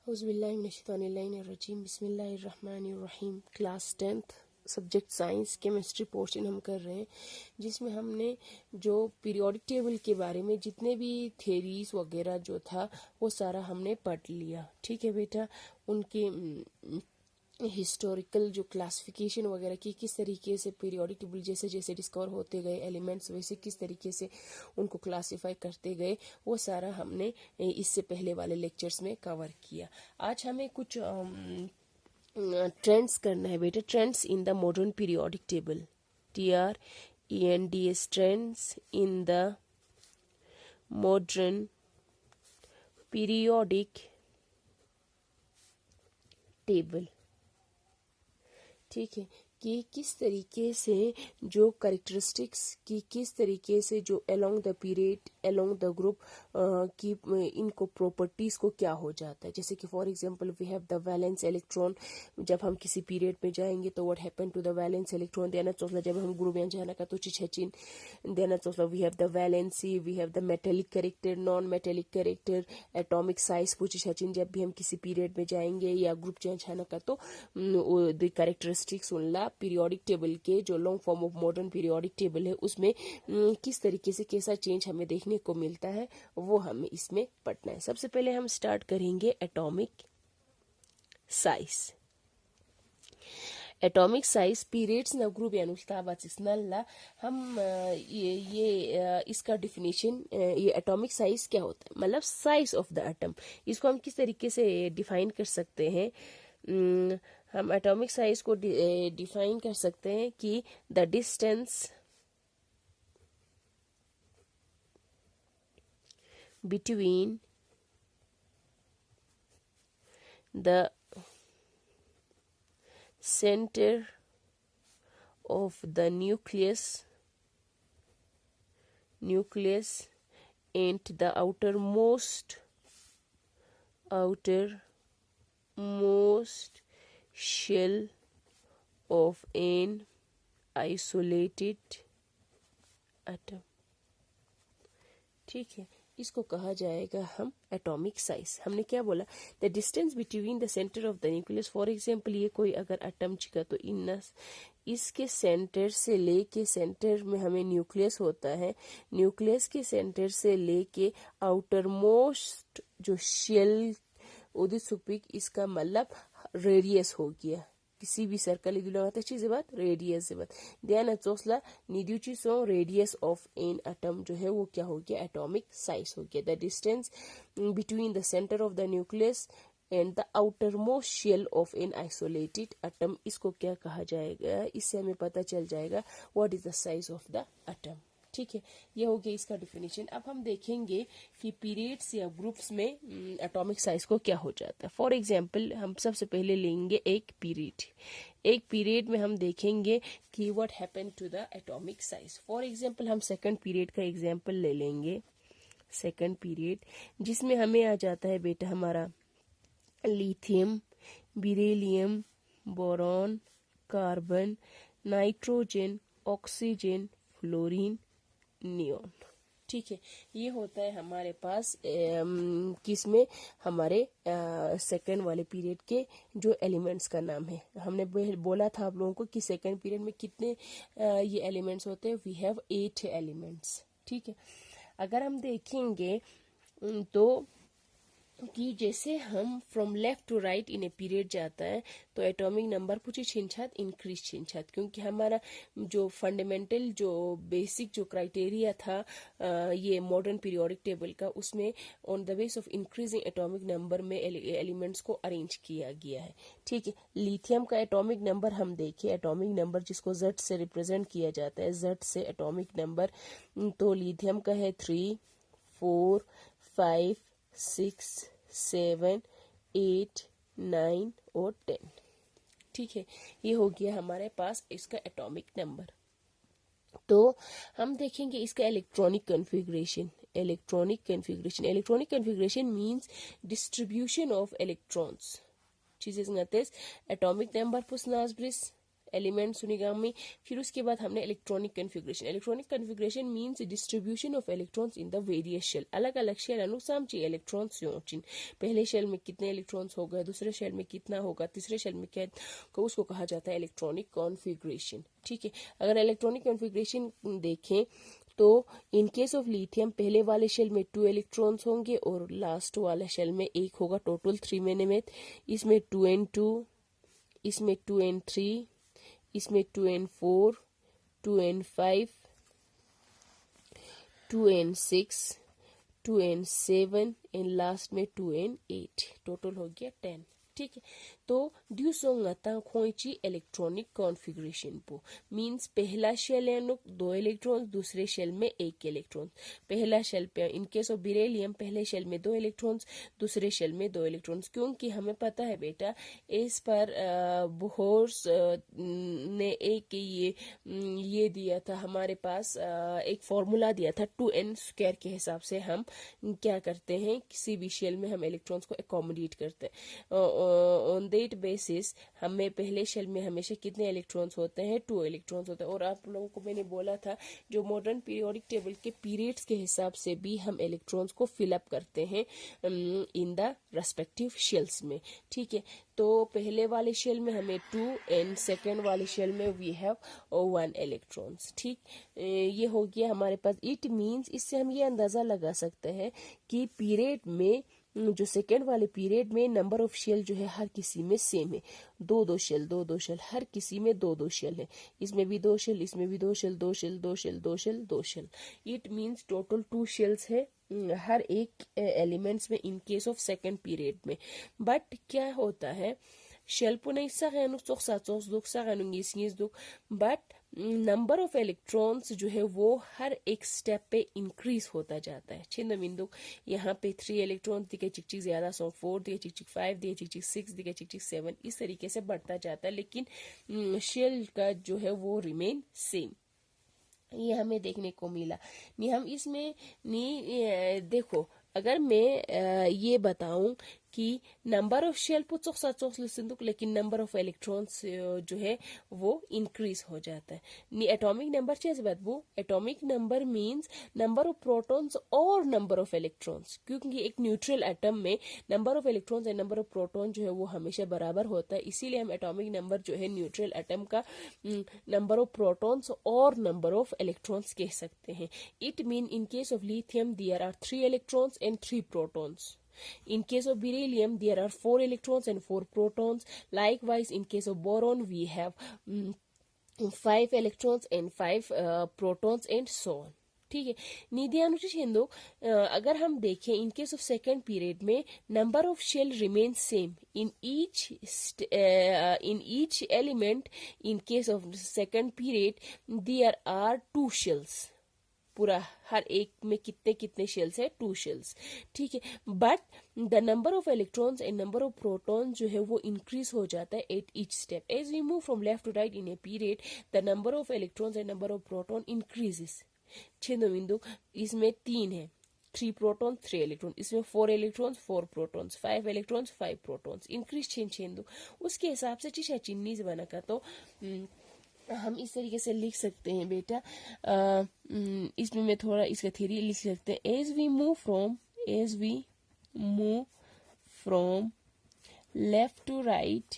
औज़ुबिल्लाहिमिनश्शैतानिर्रजीम बिस्मिल्लाहिर्रहमानिर्रहीम। Class 10th subject science chemistry portion हम कर रहे हैं, जिसमें हमने जो पीरियोडिक टेबल के बारे में जितने भी थेरीज वगैरह जो था वो सारा हमने पढ़ लिया। ठीक है बेटा, उनके हिस्टोरिकल जो क्लासिफिकेशन वगैरह की, किस तरीके से पीरियोडिक टेबल जैसे जैसे डिस्कवर होते गए एलिमेंट्स वैसे किस तरीके से उनको क्लासिफाई करते गए, वो सारा हमने इससे पहले वाले लेक्चर्स में कवर किया। आज हमें कुछ ट्रेंड्स करना है बेटा, trends in the modern periodic table, TRENDS, trends in the modern periodic table. ठीक है, कि किस तरीके से जो करेक्टरिस्टिक्स की, किस तरीके से जो along the period along the group की इनको प्रॉपर्टीज को क्या हो जाता है। जैसे कि for example we have the valence electron, जब हम किसी पीरियड में जाएंगे तो what happen to the valence electron देना चोसला, जब हम ग्रुप में जाना का तो चिछचिन देना चोसला। We have the valency, we have the metallic character, non metallic character, atomic size पूछिछचिन, जब भी हम किसी पीरियड में जाएंगे या ग्रुप चेंज जाना का तो द कैरेक्टरिस्टिक्स उनला पीरियोडिक टेबल के जो long form of modern periodic table है उसमें किस तरीके से कैसा चेंज हमें देखने को मिलता है वो हमें इसमें पढ़ना है। सबसे पहले हम स्टार्ट करेंगे atomic size. Atomic size periods न ग्रुप यानुस्ताबाचिसनल्ला हम इसका डिफिनीशन, ये एटॉमिक साइज क्या होता है, मतलब साइज ऑफ द एटम। इसको हम किस तरीके से डिफाइन कर सकते हैं, हम एटॉमिक साइज को डिफाइन कर सकते हैं कि the distance between the centre of the nucleus and the outermost shell of an isolated atom। ठीक है, इसको कहा जाएगा हम एटॉमिक साइज। हमने क्या बोला, the distance between the centre of the nucleus. For example ये कोई अगर एटम चिका तो इसके सेंटर से लेके, सेंटर में हमें न्यूक्लियस होता है, न्यूक्लियस के सेंटर से लेके आउटर मोस्ट जो शेल उदित सुपिक, इसका मतलब रेडियस हो गया। किसी भी सर्कल चीज बात रेडियस से बात ध्यान चोसला निड्यूची so radius of an atom जो है वो क्या हो गया, एटॉमिक साइज हो गया। The distance between the centre of the nucleus and the outer most shell of an isolated atom, इसको क्या कहा जाएगा, इससे हमें पता चल जाएगा what is the size of the atom. ठीक है, ये हो गया इसका डिफिनीशन। अब हम देखेंगे कि पीरियड्स या ग्रुप्स में एटॉमिक साइज को क्या हो जाता है। फॉर एग्जांपल हम सबसे पहले लेंगे एक पीरियड में हम देखेंगे कि what happen to the atomic size. For example हम सेकंड पीरियड का एग्जांपल ले लेंगे। सेकंड पीरियड जिसमें हमें आ जाता है बेटा हमारा lithium, beryllium, boron, carbon, nitrogen, oxygen, fluorine, neon. ठीक है, ये होता है हमारे पास किसमें, हमारे सेकंड वाले पीरियड के जो एलिमेंट्स का नाम है। हमने बोला था आप लोगों को कि सेकंड पीरियड में कितने ये एलिमेंट्स होते हैं, वी हैव 8 एलिमेंट्स। ठीक है, अगर हम देखेंगे तो कि जैसे हम from left to right in a period जाता है तो एटॉमिक नंबर पूछी छिनछात इंक्रीज छिनछात, क्योंकि हमारा जो फंडामेंटल जो बेसिक जो क्राइटेरिया था ये मॉडर्न पीरियोडिक टेबल का, उसमें on the base of increasing atomic number में एलिमेंट्स को अरेंज किया गया है। ठीक है, लिथियम का एटॉमिक नंबर हम देखें, एटॉमिक नंबर जिसको Z से रिप्रेजेंट किया जाता है, Z से एटॉमिक नंबर, तो लिथियम का है 3, 4, 5, 6, 7, 8, 9 और 10। ठीक है, ये हो गया हमारे पास इसका एटॉमिक नंबर। तो हम देखेंगे इसका electronic configuration means distribution of electrons. चीजें एटॉमिक नंबर पुसनास ब्रिस एलिमेंट सुनेगा में। फिर उसके बाद हमने electronic configuration. Electronic configuration means distribution of electrons in the various shell. अलग अलग शेल अनुसार इलेक्ट्रॉन्स योचिन। पहले शेल में कितने इलेक्ट्रॉन्स हो गए, दूसरे शेल में कितना होगा, तीसरे शेल में क्या, उसको कहा जाता है इलेक्ट्रॉनिक कॉन्फिग्रेशन। ठीक है, अगर इलेक्ट्रॉनिक कॉन्फिग्रेशन देखें तो इन केस ऑफ लिथियम पहले वाले शेल में 2 इलेक्ट्रॉन्स होंगे और लास्ट वाले शेल में एक होगा, टोटल 3 में। इसमें 2n2, इसमें 2n3, इसमें 2n4, 2n5, 2n6, 2n7 and last में 2n8, टोटल हो गया 10। ठीक है, तो ड्यू सोंगता खोची इलेक्ट्रॉनिक कॉन्फ़िगरेशन पो मींस पहला शेल है 2 इलेक्ट्रॉन्स, दूसरे शेल में 1 इलेक्ट्रॉन। पहला शेल पे इन केस ऑफ बेरिलियम पहले शेल में 2 इलेक्ट्रॉन्स, दूसरे शेल में 2 इलेक्ट्रॉन्स। क्योंकि हमें पता है बेटा इस पर बोहर्स ने एक ये दिया था हमारे पास, एक फॉर्मूला दिया था 2n² के हिसाब से हम क्या करते हैं, किसी भी शेल में हम इलेक्ट्रॉन्स को अकोमोडेट करते हैं। ऑन दैट बेसिस हमें पहले शेल में हमेशा कितने इलेक्ट्रॉन्स होते हैं, 2 इलेक्ट्रॉन्स होते हैं। और आप लोगों को मैंने बोला था जो मॉडर्न पीरियोडिक टेबल के पीरियड्स के हिसाब से भी हम इलेक्ट्रॉन्स को फिल अप करते हैं इन द रेस्पेक्टिव शेल्स में। ठीक है, तो पहले वाले शेल में हमें 2 एंड सेकेंड वाले शेल में वी हैव 1 इलेक्ट्रॉन्स। ठीक, ये हो गया हमारे पास। इट मीन्स इससे हम ये अंदाजा लगा सकते हैं कि पीरियड में जो सेकेंड वाले पीरियड में नंबर ऑफ शेल जो है हर किसी में सेम है, 2 शेल, 2 शेल, हर किसी में 2 शेल है। इसमें भी 2 शेल, इसमें भी 2 shell, 2 shell, 2 shell, 2 shell, 2 shell. It means total 2 shells है हर एक एलिमेंट्स में in case of second period में। बट क्या होता है, शेल पुनः बट नंबर ऑफ इलेक्ट्रॉन्स जो है वो हर एक स्टेप पे इंक्रीज होता जाता है। छिन्न बिंदु यहाँ पे 3 इलेक्ट्रॉन्स दिखे चिक ज्यादा, सो 4 दिखे चिक 5 दिखे चिक 6 दिखे चिक 7, इस तरीके से बढ़ता जाता है। लेकिन शेल का जो है वो रिमेन सेम, ये हमें देखने को मिला। नहीं हम इसमें नहीं देखो, अगर मैं ये बताऊं कि नंबर ऑफ शेल लेकिन नंबर ऑफ इलेक्ट्रॉन्स जो है वो इंक्रीज हो जाता है। नी एटॉमिक नंबर चेस बदबू, atomic number means number of protons और नंबर ऑफ इलेक्ट्रॉन्स। क्योंकि एक न्यूट्रल एटम में number of electrons and number of proton जो है वो हमेशा बराबर होता है, इसीलिए हम एटॉमिक नंबर जो है न्यूट्रल एटम का नंबर ऑफ प्रोटॉन्स और नंबर ऑफ इलेक्ट्रॉन्स कह सकते हैं। It mean in case of lithium there are 3 electrons and 3 protons. In case of beryllium, there are 4 electrons and 4 protons. Likewise, in case of boron, we have 5 electrons and 5 protons and so on. ठीक है, निधियानुचित हिंदू अगर हम देखें in case of second period में number of shell remain same in each element. In case of second period there are 2 shells, पूरा हर एक में कितने कितने शेल्स है, 2 शेल्स। ठीक है, but the number of electrons and number of proton जो है वो इंक्रीज हो जाता है at each step. As we move from left to right in a period the number of electrons and number of proton increases. छिंदो बिंदु इसमें 3 है, 3 प्रोटॉन 3 इलेक्ट्रॉन, इसमें 4 electrons 4 protons, 5 electrons 5 protons, increase छिंदो उसके हिसाब से चिशा चिन्नी बना का। तो हम इस तरीके से लिख सकते हैं बेटा, इसमें मैं थोड़ा इसका थ्योरी लिख सकते हैं। As we move from left to right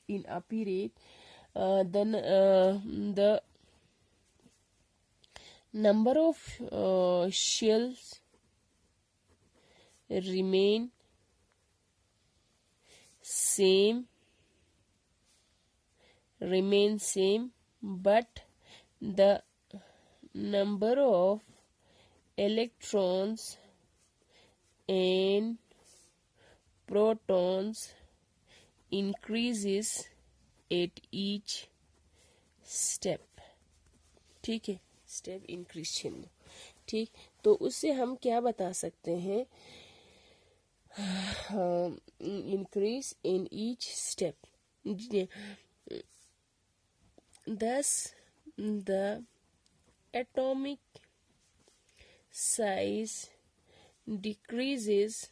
in a period then the number of shells remain same, but the number of electrons and protons increases at each step। ठीक है, स्टेप इंक्रीज चिन्ह। ठीक, तो उससे हम क्या बता सकते हैं, increase in each step. thus the atomic size decreases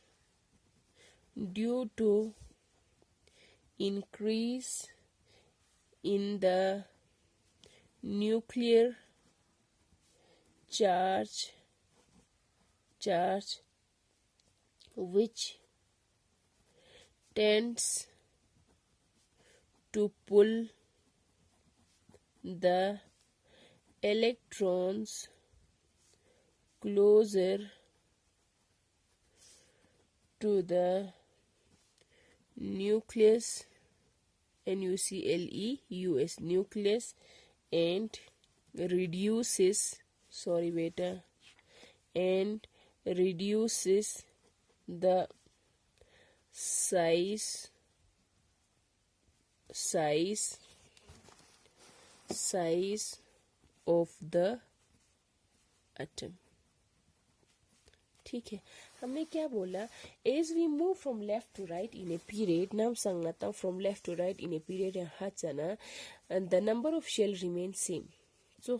due to increase in the nuclear charge which tends to pull the electrons closer to the nucleus, nucleus, nucleus, and reduces the size of the atom. ठीक है, हमने क्या बोला, as we move from left to right in a period नाम संगता from left to right in a period हाचना the number of shell remain same. So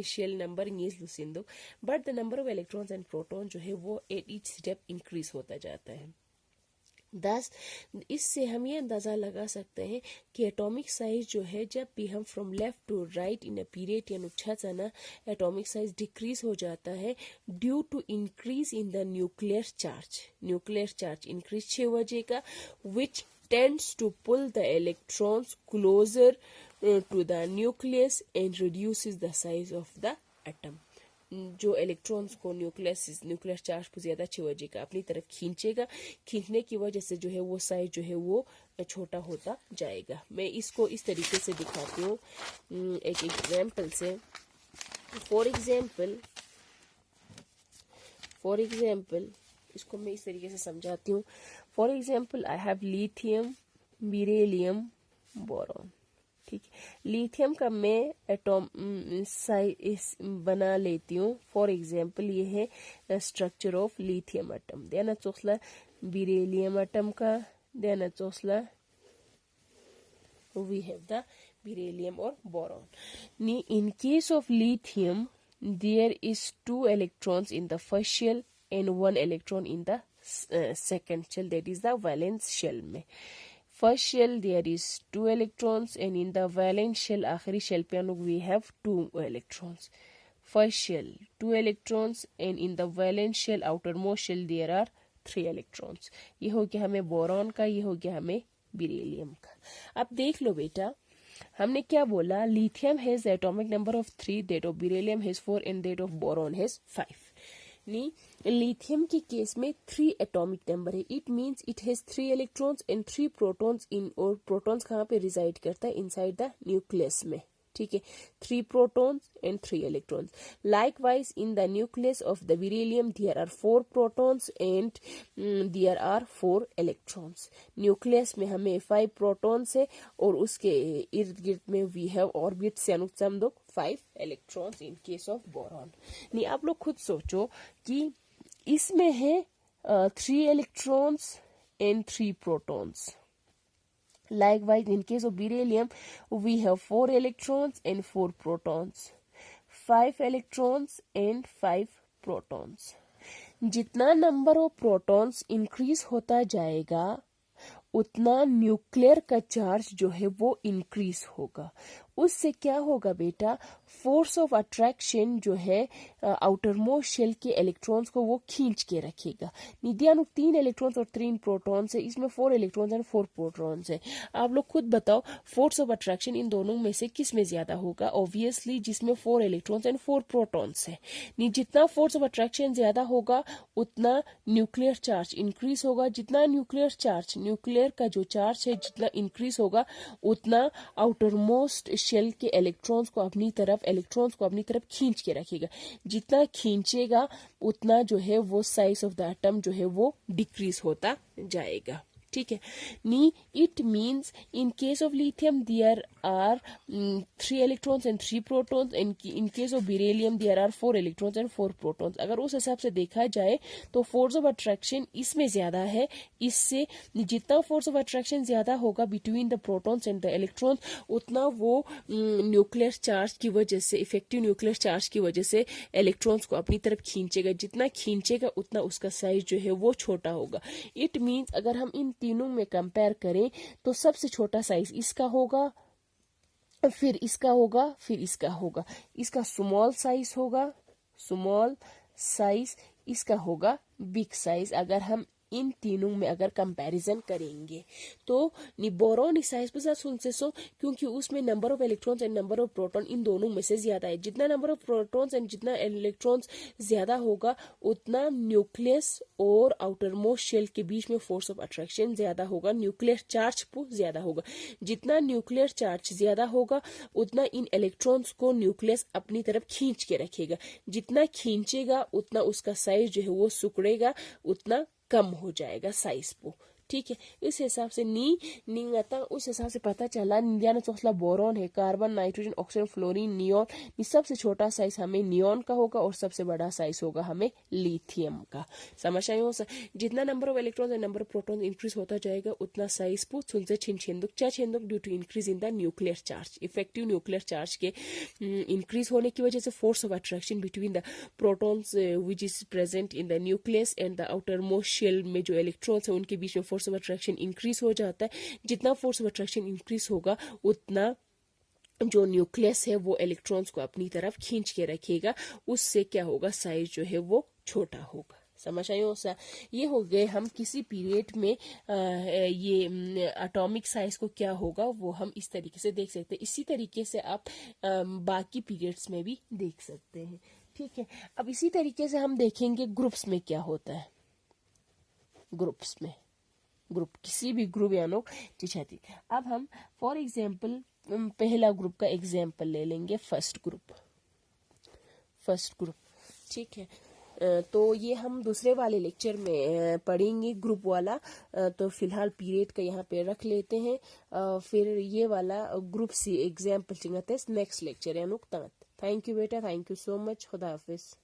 shell number दो, but the number of electrons and proton जो है वो eight each step increase होता जाता है. दस इससे हम ये अंदाज़ा लगा सकते हैं कि एटॉमिक साइज जो है जब भी हम from left to right in a period या नुच्छाचना एटॉमिक साइज डिक्रीज हो जाता है due to increase in the nuclear charge increase 6 वजह which tends to pull the electrons closer to the nucleus and reduces the size of the atom. जो electrons को nuclear charge को ज्यादा 6 वजह का अपनी तरफ खींचने की वजह से जो है वो साइज जो है वो छोटा होता जाएगा. मैं इसको इस तरीके से दिखाती हूँ एक एग्जाम्पल से. फॉर एग्जाम्पल इसको मैं इस तरीके से समझाती हूँ. For example I have lithium, beryllium, boron. ठीक है, लिथियम का मैं एटॉम बना लेती हूँ. फॉर एग्जाम्पल ये है स्ट्रक्चर ऑफ लिथियम एटम. देना चोसला बेरिलियम एटम का, देना चोसला we have the beryllium or boron. In case of lithium, there is 2 electrons in the first shell and 1 electron in the second shell, that is the valence shell. First shell there is 2 electrons and in the valence shell आखिरी shell पे हम लोग we have 2 electrons. First shell 2 electrons and in the valence shell outermost shell there are 3 electrons. ये हो गया हमें boron का, ये हो गया हमें बेरिलियम का. अब देख लो बेटा, हमने क्या बोला, lithium has atomic number of 3, that of beryllium has 4 and that of boron has 5. Knee lithium के केस में 3 एटॉमिक नंबर है. It means it has 3 electrons and 3 protons इन, और प्रोटॉन्स कहाँ पे रिजाइड करता है, इनसाइड द न्यूक्लियस में. ठीक है, 3 protons and 3 electrons. Likewise, in the nucleus of the beryllium, there are 4 protons and there are 4 electrons. Nucleus में हमें 5 protons है और उसके इर्द गिर्द में we have orbits यानी हम लोग 5 electrons in case of boron. नहीं, आप लोग खुद सोचो कि इसमें है 3 electrons and 3 protons. Likewise, in case of beryllium, we have 4 electrons and 4 protons, 5 electrons and 5 protons. जितना नंबर ऑफ प्रोटॉन्स इंक्रीज होता जाएगा उतना न्यूक्लियर का चार्ज जो है वो इंक्रीज होगा. उससे क्या होगा बेटा, फोर्स ऑफ अट्रैक्शन जो है आउटर मोस्ट शेल के इलेक्ट्रॉन्स को वो खींच के रखेगा. निदियानु 3 इलेक्ट्रॉन्स और 3 प्रोटॉन्स है, इसमें 4 इलेक्ट्रॉन्स एंड 4 प्रोटॉन्स है. आप लोग खुद बताओ फोर्स ऑफ अट्रैक्शन इन दोनों में से किस में ज्यादा होगा. ऑब्वियसली जिसमें 4 इलेक्ट्रॉन्स एंड 4 प्रोटॉन्स है. जितना फोर्स ऑफ अट्रैक्शन ज्यादा होगा उतना न्यूक्लियर चार्ज इंक्रीज होगा. जितना न्यूक्लियर का जो चार्ज है जितना इंक्रीज होगा उतना आउटर मोस्ट शेल के इलेक्ट्रॉन्स को अपनी तरफ खींच के रखेगा. जितना खींचेगा उतना जो है वो साइज ऑफ द एटम जो है वो डिक्रीज होता जाएगा. ठीक है नी it means in case of lithium there are 3 electrons and 3 protons, in case of beryllium there are 4 electrons and 4 protons. अगर उस हिसाब से देखा जाए तो फोर्स ऑफ अट्रैक्शन इसमें ज्यादा है, इससे जितना फोर्स ऑफ अट्रैक्शन ज्यादा होगा between the protons and the electrons उतना वो न्यूक्लियर चार्ज की वजह से, इफेक्टिव न्यूक्लियर चार्ज की वजह से इलेक्ट्रॉन्स को अपनी तरफ खींचेगा, जितना खींचेगा उतना उसका साइज जो है वो छोटा होगा। इट मीन्स अगर हम इन तीनों में कंपेयर करें तो सबसे छोटा साइज इसका होगा, फिर इसका होगा, फिर इसका होगा, इसका स्मॉल साइज होगा, स्मॉल साइज, इसका होगा बिग साइज। अगर हम इन तीनों में अगर कंपैरिजन करेंगे तो बोरॉन साइज पर सुन से सो क्योंकि उसमें number of electrons and number of proton इन दोनों में से ज्यादा है। जितना नंबर ऑफ प्रोटॉन्स एंड जितना इलेक्ट्रॉन्स ज्यादा होगा उतना न्यूक्लियस और आउटर मोस्ट शेल के बीच में फोर्स ऑफ अट्रैक्शन ज्यादा होगा, न्यूक्लियर चार्ज को ज्यादा होगा। जितना न्यूक्लियर चार्ज ज्यादा होगा उतना इन इलेक्ट्रॉन्स को न्यूक्लियस अपनी तरफ खींच के रखेगा, जितना खींचेगा उतना उसका साइज जो है वो सिकुड़ेगा, उतना कम हो जाएगा साइज को। ठीक है, इस हिसाब से नी आता उस हिसाब से पता चला निंदियाना चौसला बोरॉन है, carbon, nitrogen, oxygen, fluorine, neon. सबसे छोटा साइज हमें नियोन का होगा और सबसे बड़ा साइज होगा हमें लिथियम का। समझ आए हो सर? जितना number of electrons and number of protons increase होता जाएगा उतना साइज पू सुनसे छेंदुक due to increase in the nuclear charge. Effective nuclear charge के इंक्रीज होने की वजह से force of attraction between the protons which is present in the nucleus and the outer most shell में जो इलेक्ट्रॉन्स है उनके बीच में फोर्स ऑफ अट्रैक्शन इंक्रीज हो जाता है। जितना फोर्स ऑफ अट्रैक्शन इंक्रीज होगा उतना जो न्यूक्लियस है वो इलेक्ट्रॉन्स को अपनी तरफ खींच के रखेगा, उससे क्या होगा साइज जो है वो छोटा होगा। समझ आए हो सर? ये हो गए हम किसी पीरियड में ये एटॉमिक साइज को क्या होगा वो हम इस तरीके से देख सकते हैं। इसी तरीके से आप बाकी पीरियड्स में भी देख सकते हैं। ठीक है, अब इसी तरीके से हम देखेंगे ग्रुप्स में क्या होता है। ग्रुप्स में ग्रुप किसी भी ग्रुप यानो चिछाती। अब हम फॉर एग्जांपल पहला ग्रुप का एग्जांपल ले लेंगे, फर्स्ट ग्रुप। ठीक है, तो ये हम दूसरे वाले लेक्चर में पढ़ेंगे ग्रुप वाला, तो फिलहाल पीरियड का यहाँ पे रख लेते हैं, फिर ये वाला ग्रुप सी एग्जाम्पल चिंगते नेक्स्ट लेक्चर यानुक। थैंक यू बेटा, थैंक यू सो मच, खुदा हाफिज।